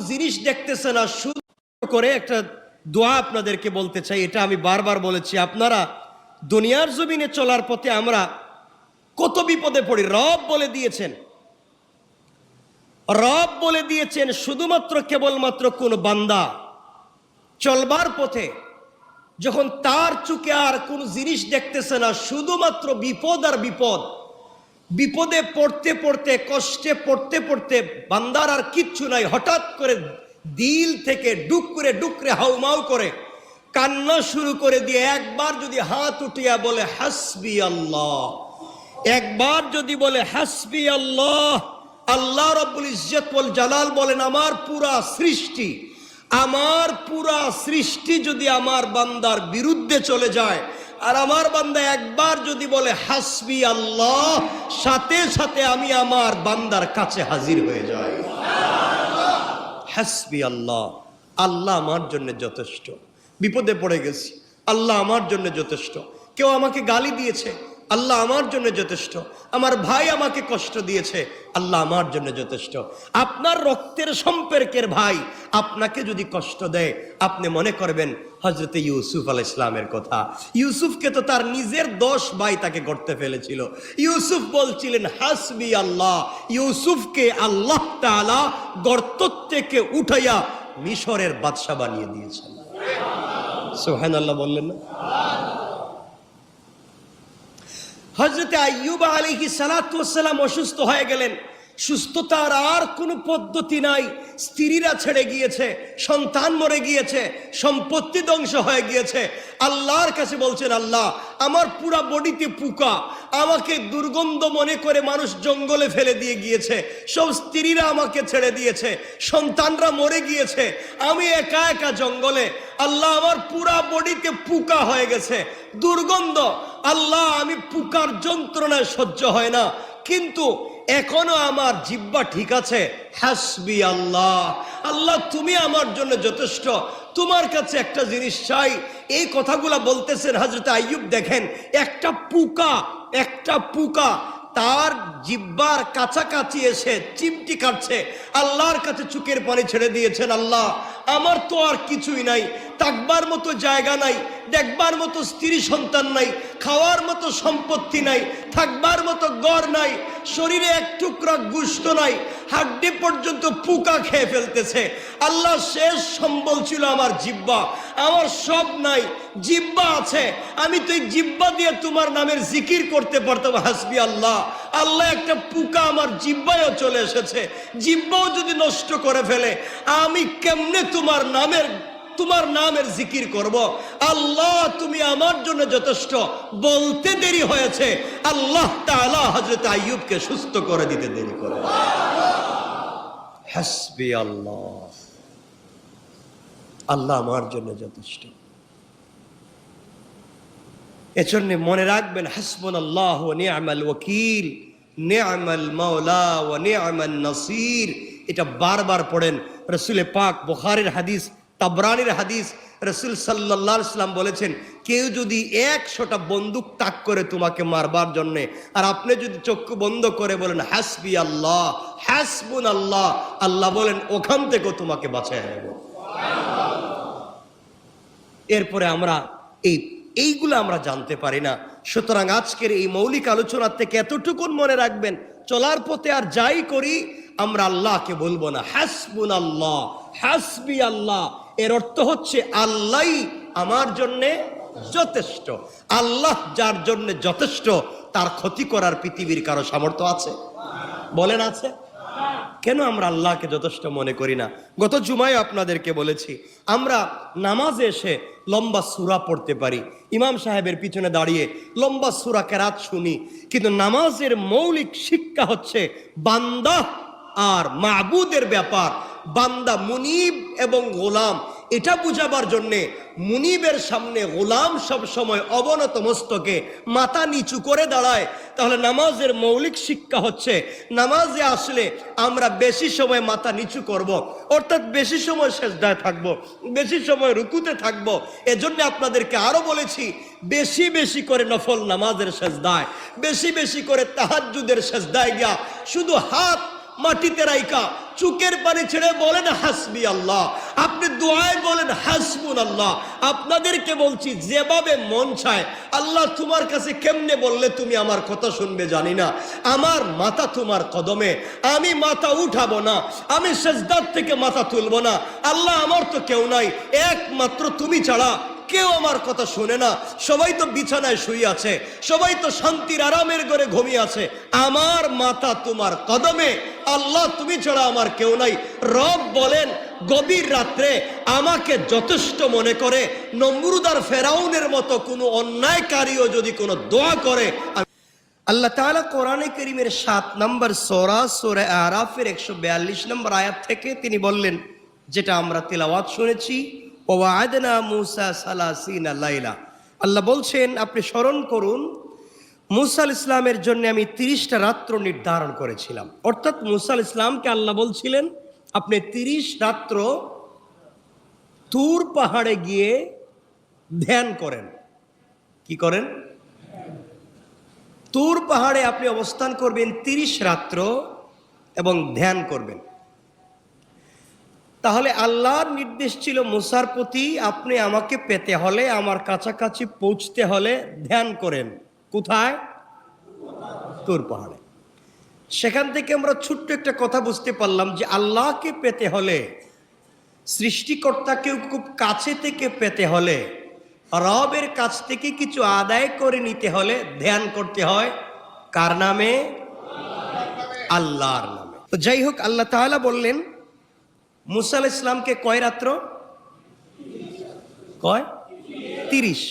জিনিস দেখতেছে না, শুধু করে একটা দোয়া আপনাদেরকে বলতে চাই। এটা আমি বারবার বলেছি, আপনারা দুনিয়ার জমিনে চলার পথে আমরা কত বিপদে পড়ি। রব বলে দিয়েছেন শুধুমাত্র কেবলমাত্র কোন বান্দা চলবার পথে যখন তার চোখে আর কোন জিনিস দেখতেছে না, শুধুমাত্র বিপদ আর বিপদ, বিপদে পড়তে পড়তে, কষ্টে পড়তে পড়তে বান্দার আর কিচ্ছু নাই, হঠাৎ করে দিল থেকে ডুকরে হাউমাউ করে কান্না শুরু করে দিয়ে একবার যদি হাত উঠিয়া বলে হাসবি আল্লাহ, একবার যদি বলে হাসবি আল্লাহ, আল্লাহ রাব্বুল ইজ্জত ওয়াল জালাল বলেন আমার পুরা সৃষ্টি যদি আমার বান্দার বিরুদ্ধে চলে যায়, আর আমার বান্দা একবার যদি বলে হাসবি আল্লাহ, সাথে সাথে আমি আমার বান্দার কাছে হাজির হয়ে যাই। হাসবি আল্লাহ, আল্লাহ আমার জন্য যথেষ্ট। বিপদে পড়ে গেছি, আল্লাহ আমার জন্য যথেষ্ট। কেউ আমাকে গালি দিয়েছে, আল্লাহ আমার জন্য যথেষ্ট। আমার ভাই আমাকে কষ্ট দিয়েছে, আল্লাহ আমার জন্য যথেষ্ট। আপনার রক্তের সম্পর্কের ভাই আপনাকে যদি কষ্ট দেয়, আপনি মনে করবেন হযরতে ইউসুফ আলাইহিস সালামের কথা। ইউসুফকে তো তার নিজের 10 ভাই তাকে গর্তে ফেলেছিল। ইউসুফ বলছিলেন হাসবি আল্লাহ। ইউসুফকে আল্লাহ তাআলা গর্ত থেকে উঠাইয়া মিশরের বাদশা বানিয়ে দিয়েছেন। সুবহানাল্লাহ বললেন না? হযরতে আইয়ুব আলাইহিস সালাতু ওয়াস সালাম অসুস্থ হয়ে গেলেন। সুস্থতার আর কোনো পদ্ধতি নাই। স্ত্রীরা ছেড়ে গিয়েছে, সন্তান মরে গিয়েছে, সম্পত্তি ধ্বংস হয়ে গিয়েছে। আল্লাহর কাছে বলছেন আল্লাহ আমার পুরা বডিতে পোকা, আমাকে দুর্গন্ধ মনে করে মানুষ জঙ্গলে ফেলে দিয়ে গিয়েছে, সব স্ত্রীরা আমাকে ছেড়ে দিয়েছে, সন্তানরা মরে গিয়েছে, আমি একা একা জঙ্গলে। আল্লাহ আমার পুরা বডিতে পোকা হয়ে গেছে, দুর্গন্ধ। আল্লাহ আমি পোকার যন্ত্রণায় সহ্য হয় না, কিন্তু এখনো আমার জিহ্বা ঠিক আছে। হাসবি আল্লাহ, আল্লাহ তুমি আমার জন্য যথেষ্ট। তোমার কাছে একটা জিনিস চাই। এই কথাগুলা বলতেছেন হযরত আইয়ুব। দেখেন একটা পোকা তার জিহ্বার কাছাকাছি এসে চিমটি কাটছে, আল্লাহর কাছে চোখের পানি ছেড়ে দিয়েছেন। আল্লাহ আমার তো আর কিছুই নাই, থাকবার মতো জায়গা নাই, দেখবার মতো স্ত্রী সন্তান নাই, খাওয়ার মতো সম্পত্তি নাই, থাকবার মতো ঘর নাই, শরীরে এক টুকরা গোশত নাই, হাড্ডি পর্যন্ত পোকা খেয়ে ফেলতেছে। আল্লাহ শেষ সম্বল ছিল আমার জিহ্বা, আমার সব নাই, জিহ্বা আছে। আমি তো এই জিহ্বা দিয়ে তোমার নামের জিকির করতে পারতাম। হাসবি আল্লাহ, আল্লাহ একটা পোকা আমার জিহ্বায়ও চলে এসেছে, জিহ্বাও যদি নষ্ট করে ফেলে আমি কেমনে তোমার নামের জিকির করব। আল্লাহ তুমি আমার জন্য যথেষ্ট। বলতে দেরি হয়েছে, আল্লাহ তাআলা হযরত আইয়ুবকে সুস্থ করে দিতে দেরি করে। হাসবি আল্লাহ, আল্লাহ আমার জন্য যথেষ্ট। এজন্য মনে রাখবেন হাসবুনাল্লাহু ওয়া নি'মাল ওয়াকিল, নি'মাল মাওলা ওয়া নি'মান নাসির। এটা বারবার পড়েন। রাসূল পাক বুখারীর হাদিস, তাবরানির হাদিস, রাসূল সাল্লাল্লাহু আলাইহি ওয়াসাল্লাম বলেছেন কেউ যদি 100টা বন্দুক তাক করে তোমাকে মারবার জন্য, আর আপনি যদি চক্ষু বন্ধ করে বলেন হাসবি আল্লাহ, হাসবুনাল্লাহ, আল্লাহ বলেন ওখান থেকে তোমাকে বাঁচায় নেব। এরপরে আমরা এইগুলো আমরা জানতে পারি না। সুতরাং আজকের এই মৌলিক আলোচনা থেকে এতটুকুন মনে রাখবেন, চলার পথে আর যাই করি আমরা আল্লাহকে বলবো না হাসবুনাল্লাহ, হাসবি আল্লাহ। এর অর্থ হচ্ছে আল্লাহই আমার জন্যে যথেষ্ট। আল্লাহ যার জন্য যথেষ্ট তার ক্ষতি করার পৃথিবীর কারো সামর্থ্য আছে? বলেন আছে? কেন আমরা আল্লাহকে যথেষ্ট মনে করি না? গত জুমায় আপনাদেরকে বলেছি আমরা নামাজে এসে লম্বা সূরা পড়তে পারি, ইমাম সাহেবের পিছনে দাঁড়িয়ে লম্বা সূরা কেরাত শুনি, কিন্তু নামাজের মৌলিক শিক্ষা হচ্ছে বান্দা আর মাবুদের ব্যাপার। বান্দা মুনিব এবং গোলাম, এটা বুঝাবার জন্যে মুনিবের সামনে গোলাম সব সময় অবনত মস্তকে মাথা নিচু করে দাঁড়ায়। তাহলে নামাজের মৌলিক শিক্ষা হচ্ছে নামাজে আসলে আমরা বেশি সময় মাথা নিচু করব, অর্থাৎ বেশি সময় সেজদায় থাকবো, বেশি সময় রুকুতে থাকবো। এজন্য আপনাদেরকে আরো বলেছি বেশি বেশি করে নফল নামাজের সেজদায়, বেশি বেশি করে তাহাজ্জুদের সেজদায় গিয়া শুধু হাত মাটিতে রাইকা চুকের পানি ছেড়ে বলেন হাসবি আল্লাহ, আপনি দোয়ায় বলেন হাসবুন আল্লাহ। আপনাদেরকে বলছি যেভাবে মন চায়, আল্লাহ তোমার কাছে কেমনে বললে তুমি আমার কথা শুনবে জানি না, আমার মাথা তোমার কদমে, আমি মাথা উঠাবো না, আমি সেজদার থেকে মাথা তুলবো না। আল্লাহ আমার তো কেউ নাই, একমাত্র তুমি ছাড়া কেউ আমার কথা শোনে না, সবাই তো বিছানায় শুয়ে আছে, সবাই তো শান্তির আরামের ঘরে ঘুমিয়ে আছে, আমার মাথা তোমার কদমে, আল্লাহ তুমি ছাড়া আমার কেউ নাই। রব বলেন গভীর রাত্রে আমাকে যথেষ্ট মনে করে নমরুদ আর ফেরাউনের মতো কোনো অন্যায়কারীও যদি কোনো দোয়া করে, আল্লাহ তাআলা কোরআনে কারীমের 7 নম্বর সূরা সূরা আরাফের 142 নম্বর আয়াত থেকে তিনি বললেন, যেটা আমরা তেলাওয়াত শুনেছি, ওয়া'আদনা মূসা 30 লাইলা। আল্লাহ বলছেন আপনি স্মরণ করুন, মূসা আলাইহিস সালামের জন্য আমি 30টা রাত্র নির্ধারণ করেছিলাম। অর্থাৎ মূসা আলাইহিস সালামকে আল্লাহ বলছিলেন আপনি 30 রাত্র তুর পাহাড়ে গিয়ে ধ্যান করেন। কি করেন? তুর পাহাড়ে আপনি অবস্থান করবেন 30 রাত্র এবং ধ্যান করবেন। তাহলে আল্লাহর নির্দেশ ছিল মুসার প্রতি, আপনি আমাকে পেতে হলে, আমার কাছাকাছি পৌঁছতে হলে ধ্যান করেন। কোথায়? তুর পাহাড়ে। সেখান থেকে আমরা ছোট্ট একটা কথা বুঝতে পারলাম যে আল্লাহকে পেতে হলে, সৃষ্টিকর্তাকে খুব কাছে থেকে পেতে হলে, রবের কাছ থেকে কিছু আদায় করে নিতে হলে ধ্যান করতে হয় কার নামে? আল্লাহর নামে। তো যাই হোক, আল্লাহ তাআলা বললেন মূসা আলাইহিস সালামকে কয় রাত্র? কয়? 30।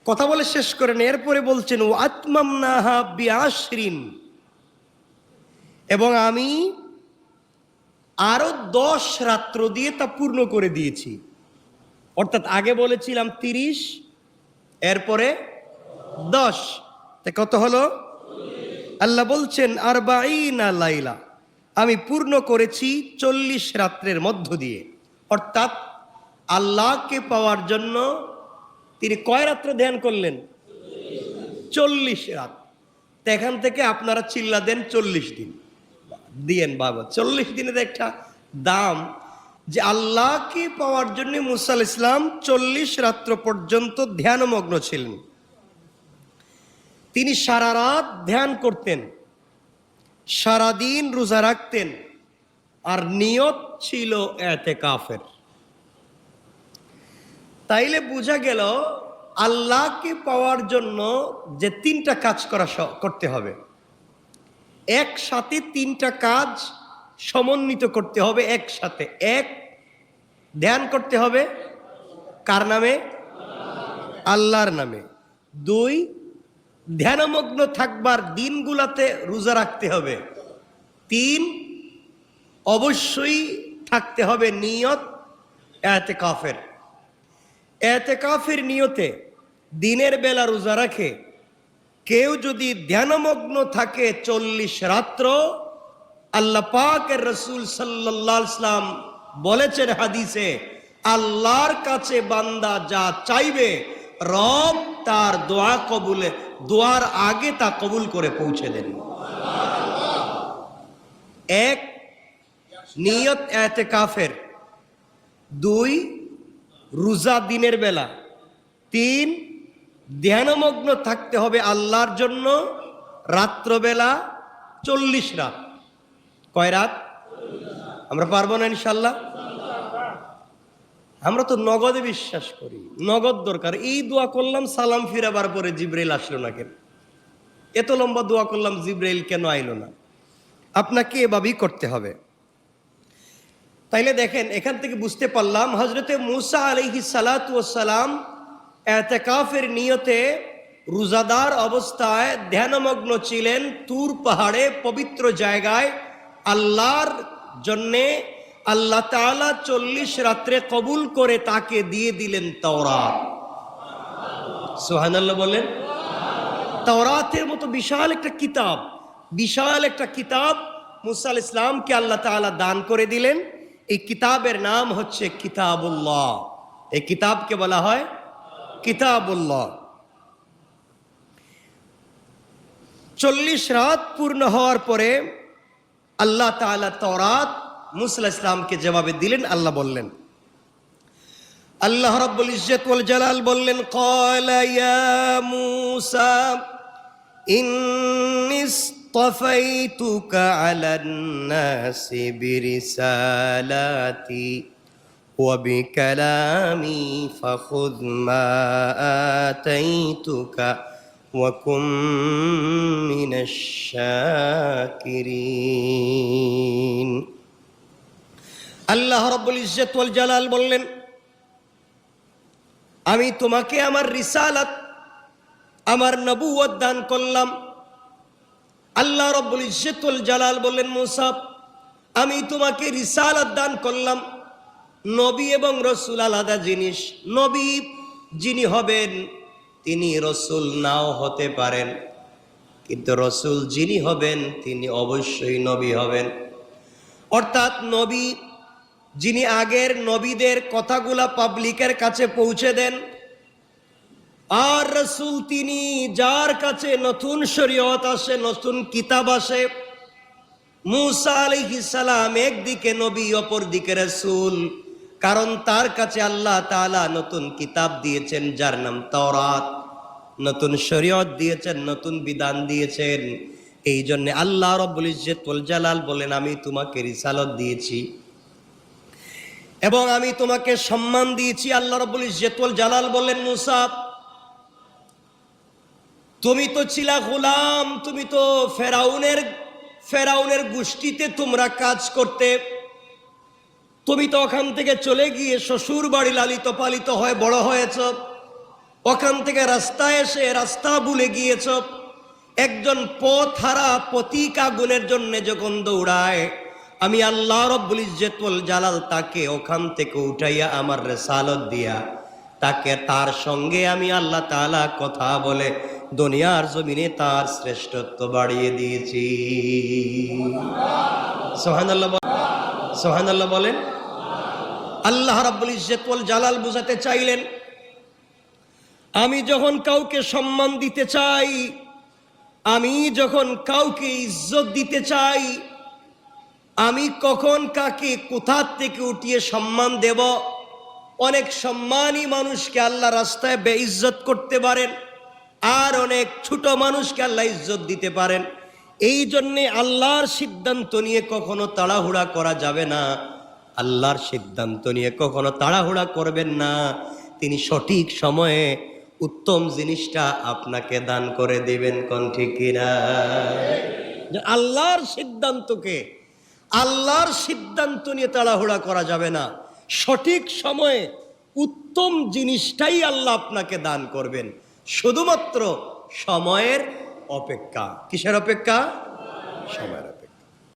কথা বলে শেষ করেন, এরপরে বলছেন ও আতমামনাহা বিআশরিন, এবং আমি আরো 10 রাত্র দিয়ে তা পূর্ণ করে দিয়েছি। অর্থাৎ আগে বলেছিলাম 30, এরপরে 10, তা কত হলো? আল্লাহ বলছেন আরবাঈনা লাইলা, আমি পূর্ণ করেছি 40 রাত্রের মধ্য দিয়ে। অর্থাৎ আল্লাহকে পাওয়ার জন্য তিনি কয় রাত্র ধ্যান করলেন? 40 রাত। তো এখান থেকে আপনারা চিল্লা দেন 40 দিন দিয়েন বাবা। 40 দিনের একটা দাম, যে আল্লাহকে পাওয়ার জন্য মূসা আলাইহিস সালাম 40 রাত্র পর্যন্ত ধ্যানমগ্ন ছিলেন। তিনি সারা রাত ধ্যান করতেন, সারাদিন রোজা রাখতেন, আর নিয়ত ছিল ইতিকাফের। তাইলে বোঝা গেল আল্লাহকে পাওয়ার জন্য যে 3টা কাজ করতে হবে, একসাথে 3টা কাজ সমন্বিত করতে হবে একসাথে। এক, ধ্যান করতে হবে কার নামে? আল্লাহর নামে। 2, ধ্যানমগ্ন থাকবার দিনগুলাতে রোজা রাখতে হবে। 3, অবশ্যই থাকতে হবে নিয়ত ইতিকাফের। ইতিকাফের নিয়তে দিনের বেলা রোজা রাখে কেউ যদি ধ্যানমগ্ন থাকে 40 রাত্র, আল্লাহ পাকের রাসূল সাল্লাল্লাহু আলাইহি ওয়াসাল্লাম বলেছেন হাদিসে, আল্লাহর কাছে বান্দা যা চাইবে রব তার দোয়া কবুলে, দোয়ার আগে তা কবুল করে পৌঁছে দেন। 1, নিয়ত ইতিকাফের। 2, রোজা দিনের বেলা। 3, ধ্যানমগ্ন থাকতে হবে আল্লাহর জন্য রাত্রবেলা 40 রাত। কয় রাত? আমরা পারবো না ইনশাল্লাহ? আমরা তো নগদে বিশ্বাস করি, নগদ দরকার। এই দোয়া করলাম, সালাম ফিরাবার পরে জিবরাইল আসলো না কেন? এত লম্বা দোয়া করলাম, জিবরাইল কেন আইলো না? আপনাকে এভাবেই করতে হবে। তাইলে দেখেন, এখান থেকে বুঝতে পারলাম হযরতে মূসা আলাইহিস সালাতু ওয়াস সালাম ইতিকাফের নিয়তে রোজাদার অবস্থায় ধ্যানমগ্ন ছিলেন তুর পাহাড়ে, পবিত্র জায়গায় আল্লাহর জন্যে। আল্লাহ তাআলা 40 রাত্রে কবুল করে তাকে দিয়ে দিলেন তাওরাত। সুবহানাল্লাহ বলেন। তাওরাতের মতো বিশাল একটা কিতাব, বিশাল একটা কিতাব মূসা আলাইহিস সালামকে আল্লাহ তাআলা দান করে দিলেন। এই কিতাবের নাম হচ্ছে কিতাবুল্লাহ। এই কিতাবকে বলা হয় কিতাবুল্লাহ। 40 রাত পূর্ণ হওয়ার পরে আল্লাহ তাআলা তাওরাত মুসা আলাইহিস সালামকে যেভাবে দিলেন, আল্লাহ বললেন, আল্লাহ রাব্বুল ইজ্জত ওয়াল জালাল বললেন, ক্বালা ইয়া মূসা ইন্নী ইসতাফাইতুকা আলান নাসি বিরিসালাতি ওয়া বিকালামি ফাখুয মা আতাইতুকা ওয়া কুম মিনাশ শাকিরিন। আল্লাহ রাব্বুল ইজ্জত ওয়াল জালাল বললেন, আমি তোমাকে আমার রিসালাত, আমার নবুয়ত দান করলাম। আল্লাহ রাব্বুল ইজ্জত ওয়াল জালাল বললেন, মূসা আমি তোমাকে রিসালাত দান করলাম। নবী এবং রসুল আলাদা জিনিস। নবী যিনি হবেন তিনি রসুল নাও হতে পারেন, কিন্তু রসুল যিনি হবেন তিনি অবশ্যই নবী হবেন। অর্থাৎ নবী যিনি আগের নবীদের কথাগুলা পাবলিকের কাছে পৌঁছে দেন, আর রসুল তিনি যার কাছে নতুন শরীয়ত আসে, নতুন কিতাব আসে। মূসা আলাইহিস সালাম একদিকে নবী, অপর দিকে রসুল, কারণ তার কাছে আল্লাহ তাআলা নতুন কিতাব দিয়েছেন যার নাম তাওরাত, নতুন শরীয়ত দিয়েছেন, নতুন বিধান দিয়েছেন। এই জন্য আল্লাহ রাব্বুল ইজ্জত ওয়াল জালাল বলেন, আমি তোমাকে রিসালাত দিয়েছি এবং আমি তোমাকে সম্মান দিয়েছি। আল্লাহ রাব্বুল ইজ্জত ওয়াল জালাল বললেন, মূসা তুমি তো ছিলা গোলাম, তুমি তো ফেরাউনের গোষ্ঠীতে তোমরা কাজ করতে। তুমি তো ওখান থেকে চলে গিয়ে শ্বশুর বাড়ি লালিত পালিত হয়ে বড় হয়েছ, ওখান থেকে রাস্তায় এসে রাস্তা ভুলে গিয়েছ। একজন পথহারা পথিক আগুনের জন্য যখন দৌড়ায়, আমি আল্লাহ রাব্বুল ইজ্জত ওয়াল জালাল তাকে ওখান থেকে উঠাইয়া আমার রিসালাত দিয়া তাকে, তার সঙ্গে আমি আল্লাহ তাআলা কথা বলে দুনিয়ার জমিনে তার শ্রেষ্ঠত্ব বাড়িয়ে দিয়েছি। সুবহানাল্লাহ, সুবহানাল্লাহ বলেন। আল্লাহ রাব্বুল ইজ্জত ওয়াল জালাল বুঝাতে চাইলেন, আমি যখন কাউকে সম্মান দিতে চাই, আমি যখন কাউকে ইজ্জত দিতে চাই, আমি কখন কাকে কোথা থেকে উঠিয়ে সম্মান দেব। অনেক সম্মানী মানুষকে আল্লাহ রাস্তায় বেইজ্জত করতে পারেন, আর অনেক ছোট মানুষকে আল্লাহ ইজ্জত দিতে পারেন। এই জন্যে আল্লাহর সিদ্ধান্ত নিয়ে কখনো তাড়াহুড়া করা যাবে না। আল্লাহর সিদ্ধান্ত নিয়ে কখনো তাড়াহুড়া করবেন না। তিনি সঠিক সময়ে উত্তম জিনিসটা আপনাকে দান করে দিবেন। কোন ঠিক কিনা? আল্লাহর সিদ্ধান্তকে, আল্লাহর সিদ্ধান্ত নিয়ে তাড়াহুড়া করা যাবে না। সঠিক সময়ে উত্তম জিনিসটাই আল্লাহ আপনাকে দান করবেন। শুধুমাত্র সময়ের অপেক্ষা। কিসের অপেক্ষা? সময়ের অপেক্ষা।